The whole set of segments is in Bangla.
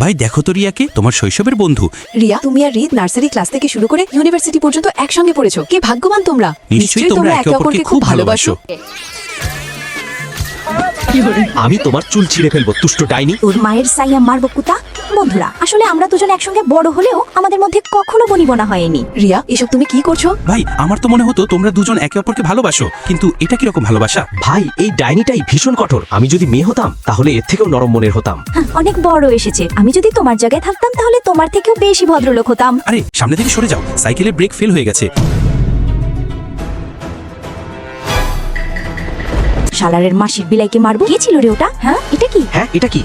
ভাই দেখো তো রিয়াকে, তোমার শৈশবের বন্ধু। রিয়া, তুমি আর রিদ নার্সারি ক্লাস থেকে শুরু করে ইউনিভার্সিটি পর্যন্ত একসঙ্গে পড়েছো। কি ভাগ্যবান তোমরা। নিশ্চয়ই তোমরা একে অপরকে খুব ভালোবাসো। আমি তোমার চুল ছিঁড়ে ফেলবো দুষ্ট ডাইনি। তোর মায়ের সাইয়া মারবো কুতা। বন্ধুরা, আসলে আমরা দুজন একসঙ্গে বড় হলেও আমাদের মধ্যে কখনো বনিবনা হয়নি। রিয়া, এসব তুমি কি করছো? ভাই আমার তো মনে হতো তোমরা দুজন একে অপরকে ভালোবাসো, কিন্তু এটা কিরকম ভালোবাসা? ভাই এই ডাইনিটাই ভীষণ কঠোর। আমি যদি মেয়ে হতাম তাহলে এর থেকেও নরম মনের হতাম। অনেক বড় এসেছে। আমি যদি তোমার জায়গায় থাকতাম তাহলে তোমার থেকেও বেশি ভদ্রলোক হতাম। আরে সামনে থেকে সরে যাও, সাইকেলের ব্রেক ফেল হয়ে গেছে। শালারের মাসির বিলাইকে মারবো। কে ছিল রে ওটা? হ্যাঁ, এটা কি? হ্যাঁ এটা কি?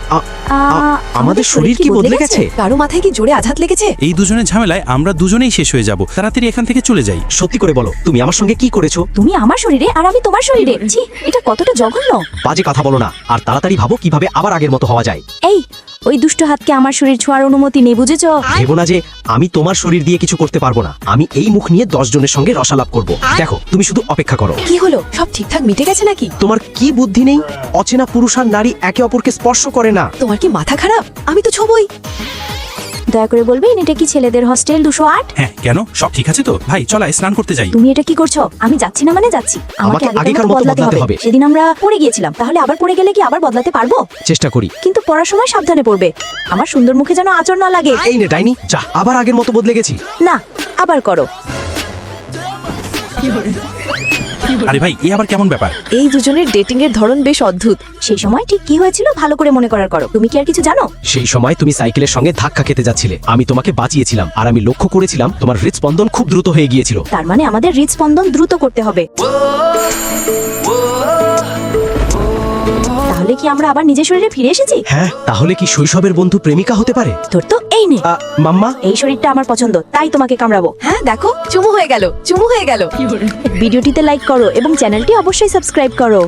আমাদের শরীর কি বদলে গেছে? কারো মাথায় কি জোরে আঘাত লেগেছে? এই দুজনের ঝামেলায় আমরা দুজনেই শেষ হয়ে যাব। তাড়াতাড়ি এখান থেকে চলে যাই। সত্যি করে বলো, তুমি আমার সঙ্গে কি করেছো? তুমি আমার শরীরে আর আমি তোমার শরীরে। ছি, এটা কতটা জঘন্য। বাজে কথা বলো না, আর তাড়াতাড়ি ভাবো কিভাবে আবার আগের মতো হওয়া যায়। এই, ওই দুষ্ট হাতকে আমার শরীর ছোঁয়ার অনুমতি নেই, বুঝেছো? ভেবো না যে আমি তোমার শরীর দিয়ে কিছু করতে পারবো না। আমি এই মুখ নিয়ে 10 জনের সঙ্গে রসালাপ করব। দেখো, তুমি শুধু অপেক্ষা করো। কি হলো? সব ঠিকঠাক মিটে গেছে নাকি? তোমার কি বুদ্ধি নেই? অচেনা পুরুষ আর নারী একে অপরকে স্পর্শ করে না। তোমার কি মাথা খারাপ? আমি তো ছবই। দয়া করে বলবেন এটা কি ছেলেদের হস্টেল 208? হ্যাঁ কেন, সব ঠিক আছে তো? ভাই চলা স্নান করতে যাই। তুমি এটা কি করছো? আমি যাচ্ছি না মানে যাচ্ছি। আমাকে আগেকার মতো বদলাতে হবে। সেদিন আমরা পড়ে গিয়েছিলাম, তাহলে আবার পড়ে গেলে কি আবার বদলাতে পারবো? চেষ্টা করি। কিন্তু পড়ার সময় সাবধানে পড়বে। আমার সুন্দর মুখে যেন আচর না লাগে। এই নে ডাইনি, যা, আবার আগের মতো বদলে গেছি। না, আবার করো। আরে ভাই এ আবার কেমন ব্যাপার? এই দুজনের ডেটিং এর ধরন বেশ অদ্ভুত। সেই সময় ঠিক কি হয়েছিল ভালো করে মনে করার করো। তুমি কি আর কিছু জানো? সেই সময় তুমি সাইকেলের সঙ্গে ধাক্কা খেতে যাচ্ছিলে। আমি তোমাকে বাঁচিয়েছিলাম, আর আমি লক্ষ্য করেছিলাম তোমার হৃদস্পন্দন খুব দ্রুত হয়ে গিয়েছিল। তার মানে আমাদের হৃদস্পন্দন দ্রুত করতে হবে। তাহলে কি আমরা আবার নিজের শরীরে ফিরে এসেছি? হ্যাঁ, তাহলে কি শৈশবের বন্ধু প্রেমিকা হতে পারে? তোর তো এই নে। মাম্মা, এই শরীরটা আমার পছন্দ, তাই তোমাকে কামড়াবো। হ্যাঁ দেখো, চুমু হয়ে গেল, চুমু হয়ে গেল। ভিডিওটিতে লাইক করো এবং চ্যানেলটি অবশ্যই সাবস্ক্রাইব করো।